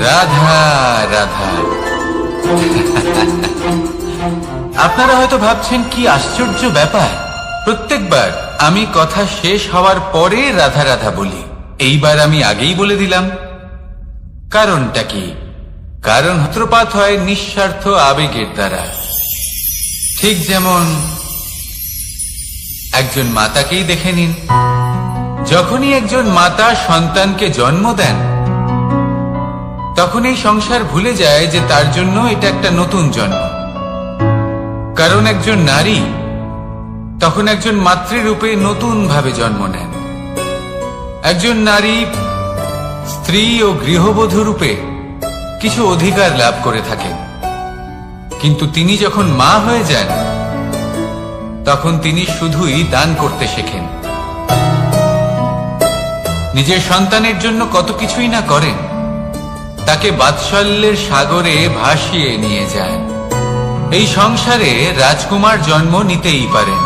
রাধা রাধা। আপনারা হয়তো ভাবছেন কি আশ্চর্য ব্যাপার, প্রত্যেকবার আমি কথা শেষ হওয়ার পরে রাধা রাধা বলি। এইবার আমি আগেই বলে দিলাম। কারণটা কি? কারণ সূত্রপাত হয় নিঃস্বার্থ আবেগের দ্বারা। ঠিক যেমন একজন মাতাকেই দেখে নিন। যখনই একজন মাতা সন্তানকে জন্ম দেন, তখন এই সংসার ভুলে যায় যে তার জন্য এটা একটা নতুন জন্ম। কারণ একজন নারী তখন একজন মাতৃরূপে নতুন ভাবে জন্ম নেন। একজন নারী স্ত্রী ও গৃহবধূ রূপে কিছু অধিকার লাভ করে থাকেন, কিন্তু তিনি যখন মা হয়ে যান তখন তিনি শুধুই দান করতে শেখেন। নিজের সন্তানের জন্য কত কিছুই না করেন, তাকে বাৎসল্যের সাগরে ভাসিয়ে নিয়ে যায়। এই সংসারে রাজকুমার জন্ম নিতেই পারেন,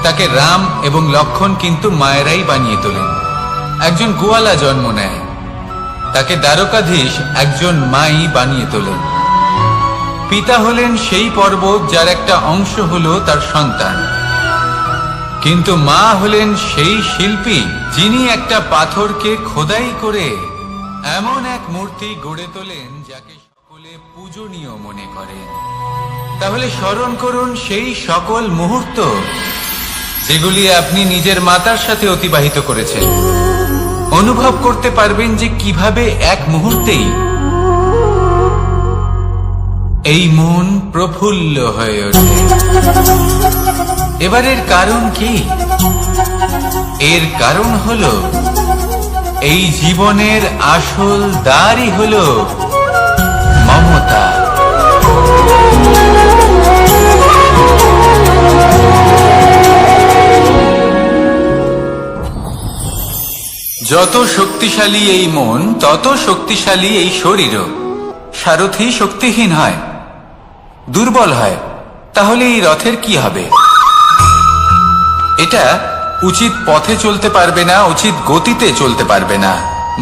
তাকে রাম এবং লক্ষণ কিন্তু মায়েরাই বানিয়ে তোলেন। একজন গোয়ালা জন্ম নেয়, তাকে দ্বারকাধীশ একজন মাই বানিয়ে তোলেন। পিতা হলেন সেই পর্বত যার একটা অংশ হলো তার সন্তান, কিন্তু মা হলেন সেই শিল্পী যিনি একটা পাথরকে খোদাই করে এমন এক মূর্তি গড়ে তোলেন যাকে সকলে পূজনীয় মনে করেন। তাহলে স্মরণ করুন সেই সকল মুহূর্ত যেগুলি আপনি নিজের মাতার সাথে অতিবাহিত করেছেন। অনুভব করতে পারবেন যে কিভাবে এক মুহূর্তেই এই মন প্রফুল্ল হয়ে ওঠে। এবারের কারণ কি? এর কারণ হলো এই জীবনের আসল দ্বারই হলো মমতা। যত শক্তিশালী এই মন, তত শক্তিশালী এই শরীরও। সারথি শক্তিহীন হয়, দুর্বল হয়, তাহলে এই রথের কি হবে? এটা উচিত পথে চলতে পারবে না, উচিত গতিতে চলতে পারবে না,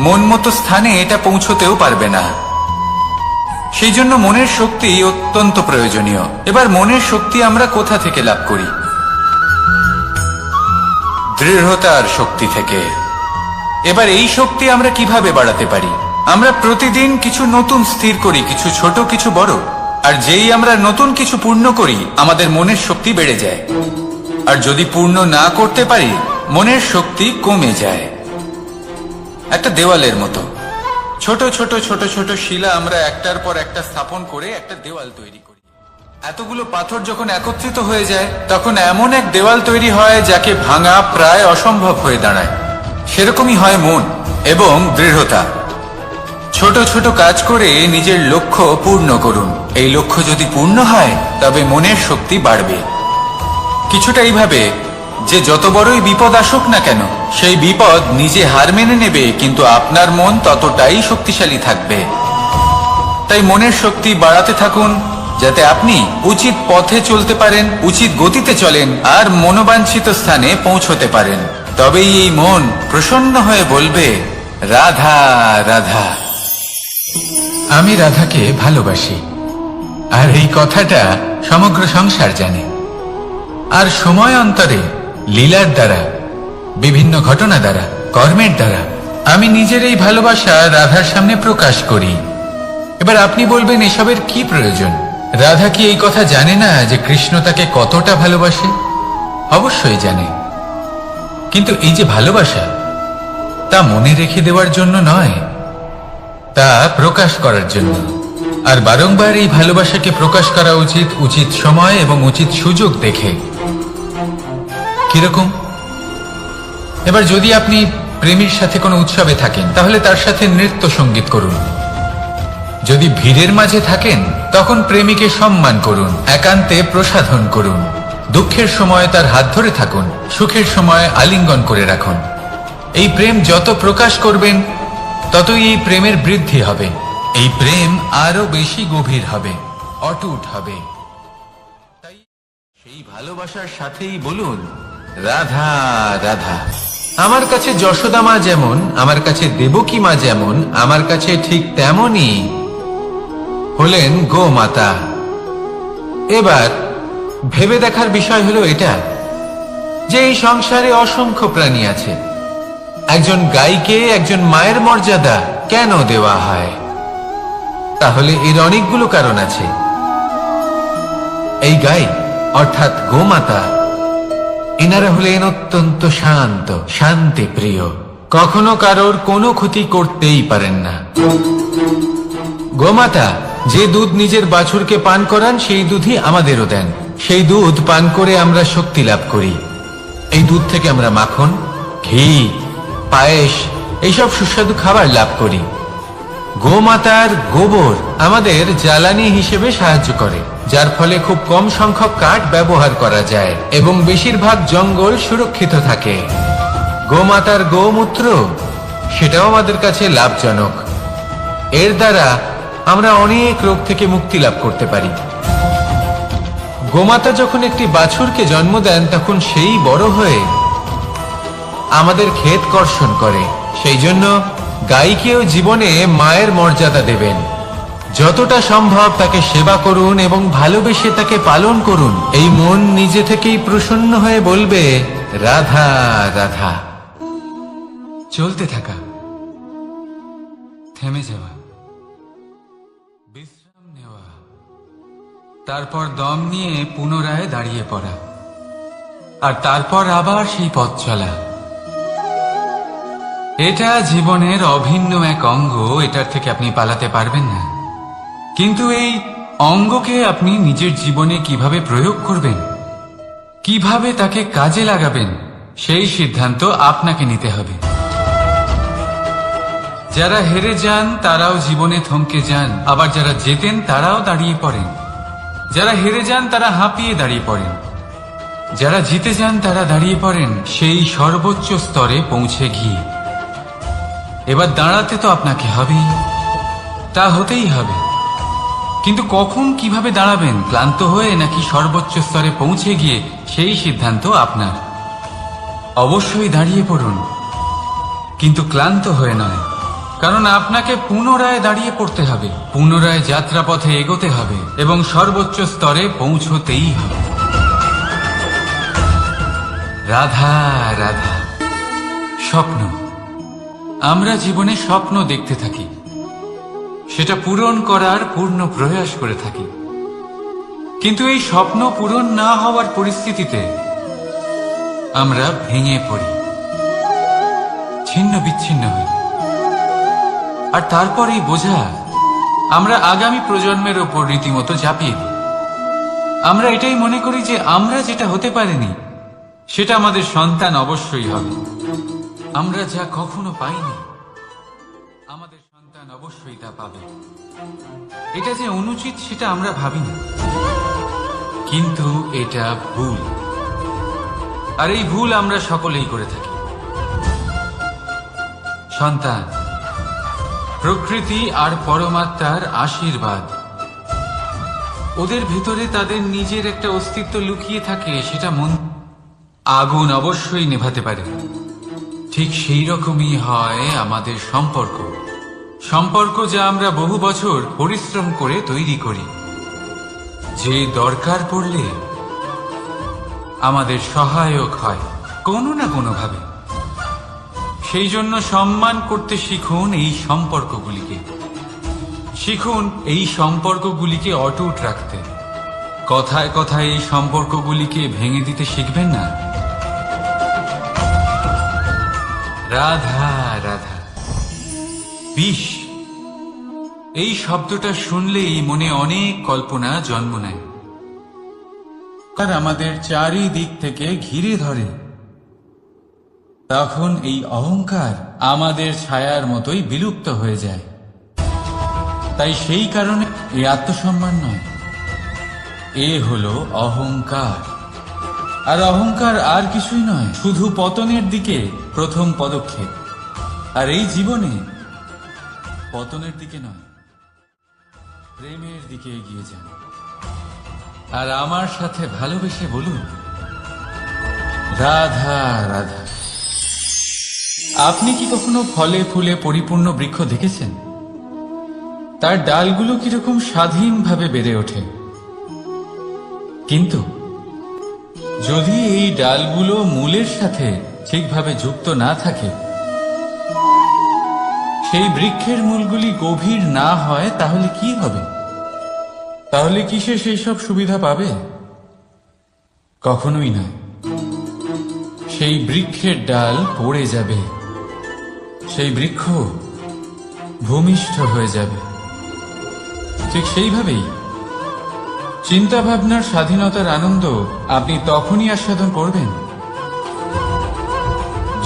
মন মতো স্থানে এটা পৌঁছতেও পারবে না। সেই জন্য মনের শক্তি অত্যন্ত প্রয়োজনীয়। এবার মনের শক্তি আমরা কোথা থেকে লাভ করি? দৃঢ়তার শক্তি থেকে। এবার এই শক্তি আমরা কিভাবে বাড়াতে পারি? আমরা প্রতিদিন কিছু নতুন স্থির করি, কিছু ছোট কিছু বড়, আর যেই আমরা নতুন কিছু পূর্ণ করি আমাদের মনের শক্তি বেড়ে যায়। আর যদি পূর্ণ না করতে পারি মনের শক্তি কমে যায়। একটা দেওয়ালের মতো ছোট ছোট ছোট ছোট শিলা আমরা একটার পর একটা স্থাপন করে একটা দেওয়াল তৈরি করি। এতগুলো পাথর যখন একত্রিত হয়ে যায় তখন এমন এক দেওয়াল তৈরি হয় যাকে ভাঙা প্রায় অসম্ভব হয়ে দাঁড়ায়। সেরকমই হয় মন এবং দৃঢ়তা। ছোট ছোট কাজ করে নিজের লক্ষ্য পূর্ণ করুন। এই লক্ষ্য যদি পূর্ণ হয় তবে মনের শক্তি বাড়বে। কিছুটা এইভাবে যে যত বড়ই বিপদ আসুক না কেন সেই বিপদ নিজে হার মেনে নেবে, কিন্তু আপনার মন ততটাই শক্তিশালী থাকবে। তাই মনের শক্তি বাড়াতে থাকুন যাতে আপনি উচিত পথে চলতে পারেন, উচিত গতিতে চলেন আর মনোবাঞ্ছিত স্থানে পৌঁছতে পারেন। তবেই এই মন প্রসন্ন হয়ে বলবে, রাধা রাধা। আমি রাধাকে ভালোবাসি, আর এই কথাটা সমগ্র সংসার জানে। আর সময় অন্তরে লীলার দ্বারা, বিভিন্ন ঘটনা দ্বারা, কর্মের দ্বারা আমি নিজের এই ভালোবাসা রাধার সামনে প্রকাশ করি। এবার আপনি বলবেন এসবের কি প্রয়োজন? রাধা কি এই কথা জানে না যে কৃষ্ণ তাকে কতটা ভালোবাসে? অবশ্যই জানে, কিন্তু এই যে ভালোবাসা তা মনে রেখে দেওয়ার জন্য নয়, তা প্রকাশ করার জন্য। আর বারংবার এই ভালোবাসাকে প্রকাশ করা উচিত, উচিত সময় এবং উচিত সুযোগ দেখে। কিরকম? এবার যদি আপনি প্রেমীর সাথে কোনো উৎসবে থাকেন তাহলে তার সাথে নৃত্য সঙ্গীত করুন। যদি ভিড়ের মাঝে থাকেন তখন প্রেমীকে সম্মান করুন, একান্তে প্রসাধন করুন। দুঃখের সময় তার হাত ধরে থাকুন, সুখের সময় আলিঙ্গন করে রাখুন। এই প্রেম যত প্রকাশ করবেন ততই এই প্রেমের বৃদ্ধি হবে। এই প্রেম আরো বেশি গভীর হবে, অটুট হবে। তাই সেই ভালোবাসার সাথেই বলুন, রাধা রাধা। আমার কাছে যশোদা মা যেমন, আমার কাছে দেবকী মা যেমন, আমার কাছে ঠিক তেমনই হলেন গোমাতা। এবার ভেবে দেখার বিষয় হলো এটা যে এই সংসারে অসংখ্য প্রাণী আছে, একজন গাইকে একজন মায়ের মর্যাদা কেন দেওয়া হয়? তাহলে এর অনেকগুলো কারণ আছে। এই গাই অর্থাৎ গোমাতা, এনারা হলেন অত্যন্ত শান্ত, শান্তি প্রিয়, কখনো কারোর কোনো ক্ষতি করতেই পারেন না। গোমাতা যে দুধ নিজের বাছুরকে পান করান সেই দুধই আমাদেরও দেন। সেই দুধ পান করে আমরা শক্তি লাভ করি। এই দুধ থেকে আমরা মাখন, ঘি, পায়েস এইসব সুস্বাদু খাবার লাভ করি। গোমাতার গোবর আমাদের জ্বালানি হিসেবে সাহায্য করে, যার ফলে খুব কম সংখ্যক কাঠ ব্যবহার করা যায় এবং বেশিরভাগ জঙ্গল সুরক্ষিত থাকে। গোমাতার গোমূত্র সেটাও আমাদের কাছে লাভজনক। এর দ্বারা আমরা অনেক রোগ থেকে মুক্তি লাভ করতে পারি। গোমাতা যখন একটি বাছুরকে জন্ম দেন তখন সেই বড় হয়ে আমাদের ক্ষেত কর্ষণ করে। সেই জন্য গাইকেও জীবনে মায়ের মর্যাদা দেবেন। যতটা সম্ভব তাকে সেবা করুন এবং ভালোবেসে তাকে পালন করুন। এই মন নিজে থেকেই প্রসন্ন হয়ে বলবে রাধা রাধা। চলতে থাকা, থেমে যাওয়া, বিশ্রাম নেওয়া, তারপর দম নিয়ে পুনরায় দাঁড়িয়ে পড়া, আর তারপর আবার সেই পথ চলা। এটা জীবনের অভিন্ন এক অঙ্গ, এটার থেকে আপনি পালাতে পারবেন না। কিন্তু এই অঙ্গকে আপনি নিজের জীবনে কিভাবে প্রয়োগ করবেন, কিভাবে তাকে কাজে লাগাবেন, সেই সিদ্ধান্ত আপনাকে নিতে হবে। যারা হেরে যান তারাও জীবনে থমকে যান, আবার যারা জেতেন তারাও দাঁড়িয়ে পড়েন। যারা হেরে যান তারা হাঁপিয়ে দাঁড়িয়ে পড়েন, যারা জিতে যান তারা দাঁড়িয়ে পড়েন সেই সর্বোচ্চ স্তরে পৌঁছে গিয়ে। এবার দাঁড়াতে তো আপনাকে হবেই, তা হতেই হবে। কিন্তু কখন, কিভাবে দাঁড়াবেন, ক্লান্ত হয়ে নাকি সর্বোচ্চ স্তরে পৌঁছে গিয়ে, সেই সিদ্ধান্ত আপনার। অবশ্যই দাঁড়িয়ে পড়ুন, কিন্তু ক্লান্ত হয়ে নয়, কারণ আপনাকে পুনরায় দাঁড়িয়ে পড়তে হবে, পুনরায় যাত্রাপথে এগোতে হবে এবং সর্বোচ্চ স্তরে পৌঁছতেই হবে। রাধা রাধা। স্বপ্ন, আমরা জীবনে স্বপ্ন দেখতে থাকি, সেটা পূরণ করার পূর্ণ প্রয়াস করে থাকি। কিন্তু এই স্বপ্ন পূরণ না হওয়ার পরিস্থিতিতে আমরা ভেঙে পড়ি, ছিন্ন বিচ্ছিন্ন হই। আর তারপর এই বোঝা আমরা আগামী প্রজন্মের ওপর রীতিমতো চাপিয়ে দিই। আমরা এটাই মনে করি যে আমরা যেটা হতে পারিনি সেটা আমাদের সন্তান অবশ্যই হবে। আমরা যা কখনো পাইনি আমাদের সন্তান অবশ্যই তা পাবে। এটা যে অনুচিত সেটা আমরা ভাবি না, কিন্তু এটা ভুল। আর এই ভুল আমরা সকলেই করে থাকি। সন্তান প্রকৃতি আর পরমাত্মার আশীর্বাদ। ওদের ভেতরে তাদের নিজের একটা অস্তিত্ব লুকিয়ে থাকে, সেটা মন। আগুন অবশ্যই নেভাতে পারে, ঠিক সেই রকমই হয় আমাদের সম্পর্ক। সম্পর্ক যা আমরা বহু বছর পরিশ্রম করে তৈরি করি, যে দরকার পড়লে আমাদের সহায়ক হয় কোনো না কোনোভাবে। সেই জন্য সম্মান করতে শিখুন এই সম্পর্কগুলিকে, শিখুন এই সম্পর্কগুলিকে অটুট রাখতে। কথায় কথায় এই সম্পর্কগুলিকে ভেঙে দিতে শিখবেন না। রাধা রাধা। বিষ, এই শব্দটা শুনলেই মনে অনেক কল্পনা জন্ম নেয়, আর আমাদের চারিদিক থেকে ঘিরে ধরে। তখন এই অহংকার আমাদের ছায়ার মতোই বিলুপ্ত হয়ে যায়। তাই সেই কারণে এই আত্মসম্মান নয়, এ হলো অহংকার। আর অহংকার আর কিছুই নয়, শুধু পতনের দিকে প্রথম পদক্ষেপ। আর এই জীবনে পতনের দিকে নয়, প্রেমের দিকে এগিয়ে যান। আর আমার সাথে ভালোবেসে বলুন রাধা রাধা। আপনি কি কখনো ফলে ফুলে পরিপূর্ণ বৃক্ষ দেখেছেন? তার ডালগুলো কিরকম স্বাধীনভাবে বেড়ে ওঠে, কিন্তু যদি এই ডালগুলো মূলের সাথে ঠিকভাবে যুক্ত না থাকে, সেই বৃক্ষের মূলগুলি গভীর না হয়, তাহলে কি হবে? তাহলে কি সে সেই সব সুবিধা পাবে? কখনোই না। সেই বৃক্ষের ডাল পড়ে যাবে, সেই বৃক্ষ ভূমিষ্ঠ হয়ে যাবে। ঠিক সেইভাবেই চিন্তা ভাবনার স্বাধীনতার আনন্দ আপনি তখনই আস্বাদন করবেন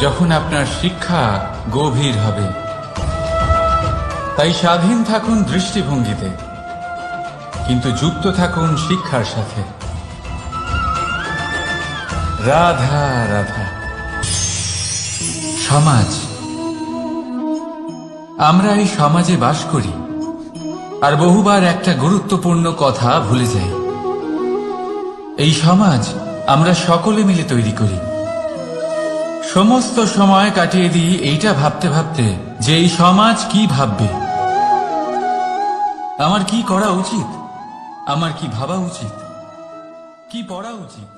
যখন আপনার শিক্ষা গভীর হবে। তাই স্বাধীন থাকুন দৃষ্টিভঙ্গিতে, কিন্তু যুক্ত থাকুন শিক্ষার সাথে। রাধা রাধা। সমাজ, আমরা এই সমাজে বাস করি আর বহুবার একটা গুরুত্বপূর্ণ কথা ভুলে যাই। এই সমাজ আমরা সকলে মিলে তৈরি করি। সমস্ত সময় কাটিয়ে দিই এইটা ভাবতে ভাবতে যে এই সমাজ কি ভাববে, আমার কি করা উচিত, আমার কি ভাবা উচিত, কি পড়া উচিত।